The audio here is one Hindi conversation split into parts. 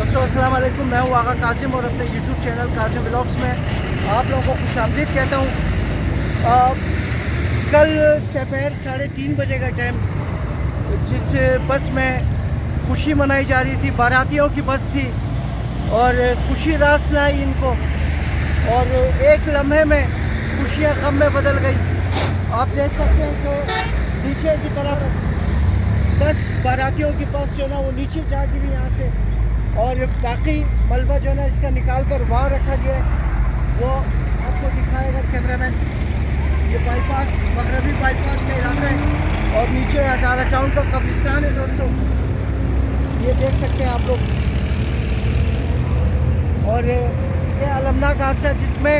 दोस्तों अस्सलाम वालेकुम। मैं हूँ आगा काजिम और अपने यूट्यूब चैनल काजिम व्लॉग्स में आप लोगों को खुशामदीद कहता हूँ। कल दोपहर 3:30 बजे का टाइम, जिस बस में खुशी मनाई जा रही थी, बारातियों की बस थी और खुशी रास न आई इनको, और एक लम्हे में खुशियाँ गम में बदल गई। आप देख सकते हैं कि नीचे की तरफ बस बारातियों की बस जो ना वो नीचे जा गिरी यहाँ से, और बाकी मलबा जो ना इसका निकाल कर वहाँ रखा गया है, वो आपको दिखाएगा कैमरामैन। ये बाईपास मगरबी बाईपास का इलाका है और नीचे हज़ारा टाउन का कब्रिस्तान है दोस्तों, ये देख सकते हैं आप लोग। और ये अलमनाक हादसा जिसमें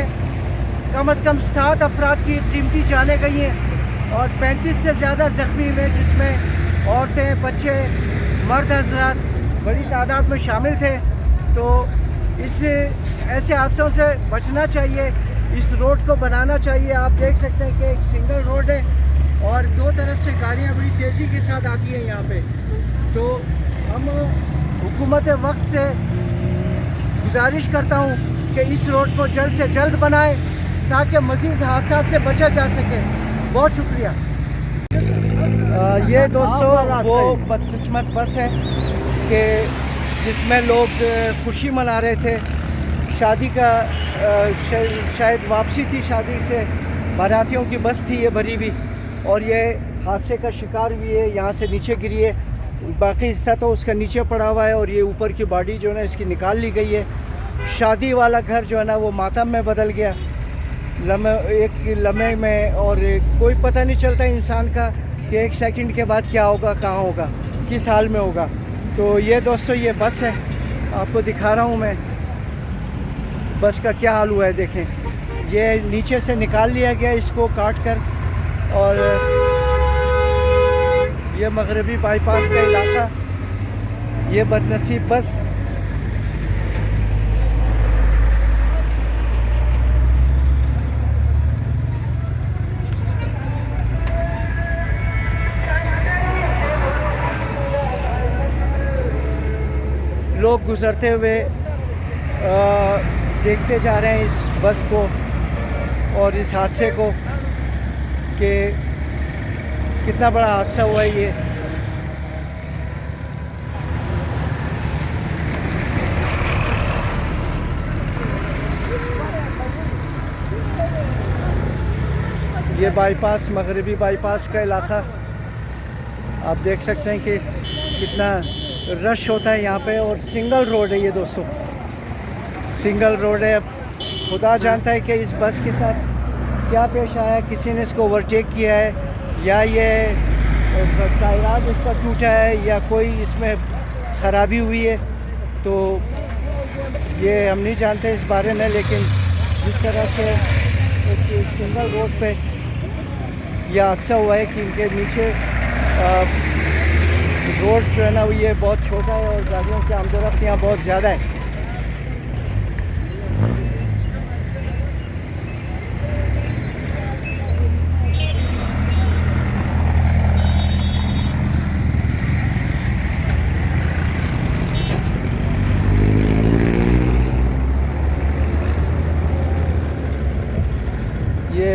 कम से कम 7 अफराद की कीमती जानें गई हैं और 35 से ज़्यादा ज़ख्मी हुए, जिसमें औरतें, बच्चे, मर्द हजरात बड़ी तादाद में शामिल थे। तो इस ऐसे हादसों से बचना चाहिए, इस रोड को बनाना चाहिए। आप देख सकते हैं कि एक सिंगल रोड है और दो तरफ से गाड़ियां बड़ी तेज़ी के साथ आती हैं यहाँ पे। तो हम हुकूमत वक्त से गुजारिश करता हूँ कि इस रोड को जल्द से जल्द बनाएं ताकि मज़ीद हादसा से बचा जा सके। बहुत शुक्रिया। ये दोस्तों वो बदकिस्मत बस है कि जिसमें लोग खुशी मना रहे थे, शादी का शायद वापसी थी शादी से, बारातियों की बस थी ये भरी हुई, और ये हादसे का शिकार हुई है, यहाँ से नीचे गिरी है। बाकी हिस्सा तो उसका नीचे पड़ा हुआ है और ये ऊपर की बॉडी जो है ना इसकी निकाल ली गई है। शादी वाला घर जो है ना वो मातम में बदल गया एक लम्हे में, और कोई पता नहीं चलता इंसान का कि एक सेकंड के बाद क्या होगा, कहाँ होगा, किस हाल में होगा। तो ये दोस्तों ये बस है, आपको दिखा रहा हूँ मैं बस का क्या हाल हुआ है। देखें, ये नीचे से निकाल लिया गया इसको काट कर, और ये मगरबी बाईपास का इलाका, ये बदनसीब बस। लोग गुज़रते हुए देखते जा रहे हैं इस बस को और इस हादसे को कि कितना बड़ा हादसा हुआ है ये बाईपास मगरबी बाईपास का इलाका। आप देख सकते हैं कि कितना रश होता है यहाँ पे, और सिंगल रोड है ये दोस्तों, सिंगल रोड है। अब खुदा जानता है कि इस बस के साथ क्या पेश आया, किसी ने इसको ओवरटेक किया है या ये टायराज इसका टूटा है या कोई इसमें ख़राबी हुई है, तो ये हम नहीं जानते इस बारे में। लेकिन जिस तरह से एक सिंगल रोड पे यह हादसा हुआ है कि इनके नीचे रोड जो है ना वो ये बहुत छोटा है और गाड़ियों की आमदोरफ्त यहाँ बहुत ज़्यादा है। ये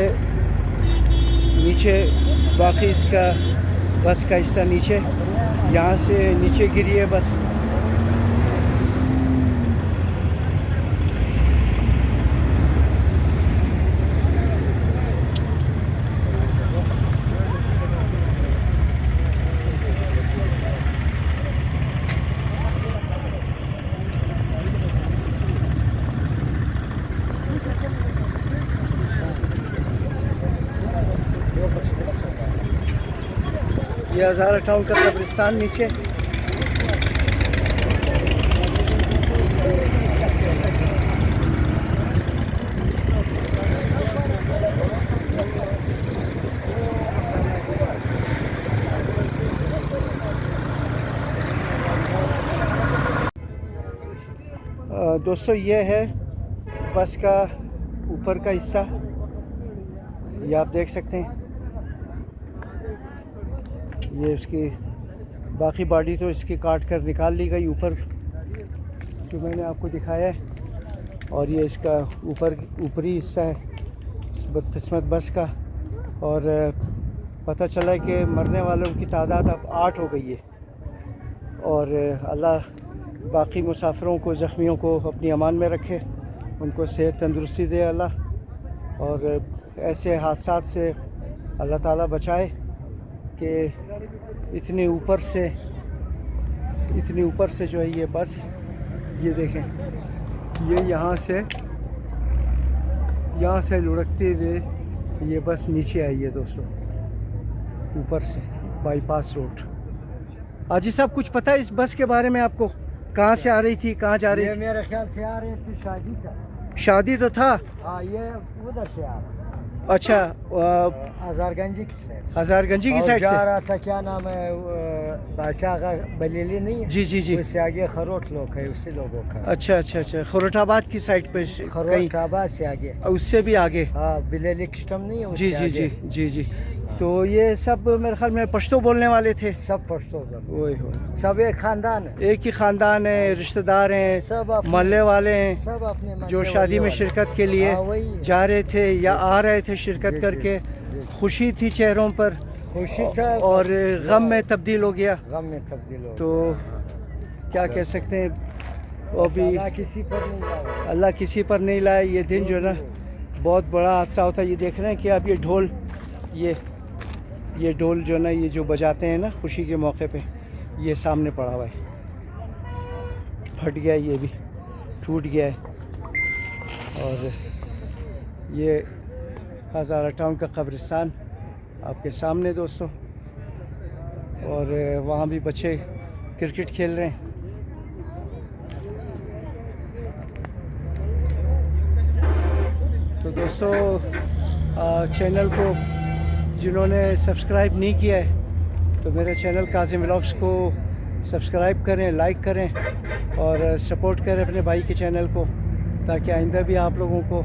नीचे बाकी इसका बस का हिस्सा नीचे, यहाँ से नीचे गिरी है बस। ये हज़ारा टाउन का कब्रिस्तान नीचे। दोस्तों ये है बस का ऊपर का हिस्सा, ये आप देख सकते हैं। ये इसकी बाकी बॉडी तो इसकी काट कर निकाल ली गई ऊपर, जो मैंने आपको दिखाया है, और ये इसका ऊपरी हिस्सा है इस बदकिस्मत बस का। और पता चला है कि मरने वालों की तादाद अब 8 हो गई है। और अल्लाह बाकी मुसाफिरों को, ज़ख्मियों को अपनी अमान में रखे, उनको सेहत तंदुरुस्ती दे अल्लाह, और ऐसे हादसात से अल्लाह ताला बचाए कि इतने ऊपर से जो है ये बस, ये देखें, ये यहाँ से लुढ़कते हुए ये बस नीचे आई है दोस्तों, ऊपर से बाईपास रोड। हाजी साहब, कुछ पता है इस बस के बारे में आपको? कहाँ से आ रही थी, कहाँ जा रही थी? मेरे ख्याल से आ रही थी, शादी था। शादी तो था। हाँ, ये उधर से आ रहा। अच्छा, हजारगंजी की साइड। हजारगंजी की साइड से जा रहा था। क्या नाम है, बादशाह का बलीली नहीं है? जी जी जी। उससे आगे खरोट लोग है, उससे लोगों का। अच्छा अच्छा अच्छा, खरोटाबाद की साइड पे? खरोटाबाद से आगे, उससे भी आगे। हाँ, बिलेली किस्टम नहीं है? जी जी जी जी जी। तो ये सब मेरे ख्याल में पश्तो बोलने वाले थे। सब पश्तो, सब एक खानदान है, एक ही खानदान है, रिश्तेदार हैं, सब मोहल्ले वाले हैं, सब अपने जो शादी में शिरकत के लिए जा रहे थे या आ रहे थे शिरकत करके। खुशी थी चेहरों पर, खुशी था, और गम में तब्दील हो गया। तो क्या कह सकते हैं, अभी अल्लाह किसी पर नहीं लाए। ये दिन जो है ना बहुत बड़ा हादसा होता है। ये देख रहे हैं कि आप ये ढोल जो है ना, ये जो बजाते हैं ना खुशी के मौके पे, ये सामने पड़ा हुआ है, फट गया, ये भी टूट गया है। और ये हज़ारा टाउन का कब्रिस्तान आपके सामने दोस्तों, और वहाँ भी बच्चे क्रिकेट खेल रहे हैं। तो दोस्तों, चैनल को जिन्होंने सब्सक्राइब नहीं किया है तो मेरे चैनल काज़िम व्लॉग्स को सब्सक्राइब करें, लाइक करें, और सपोर्ट करें अपने भाई के चैनल को, ताकि आइंदा भी आप लोगों को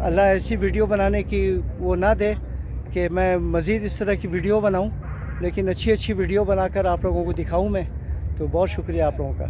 अल्लाह ऐसी वीडियो बनाने की वो ना दे कि मैं मज़ीद इस तरह की वीडियो बनाऊं, लेकिन अच्छी वीडियो बनाकर आप लोगों को दिखाऊं मैं। तो बहुत शुक्रिया आप लोगों का।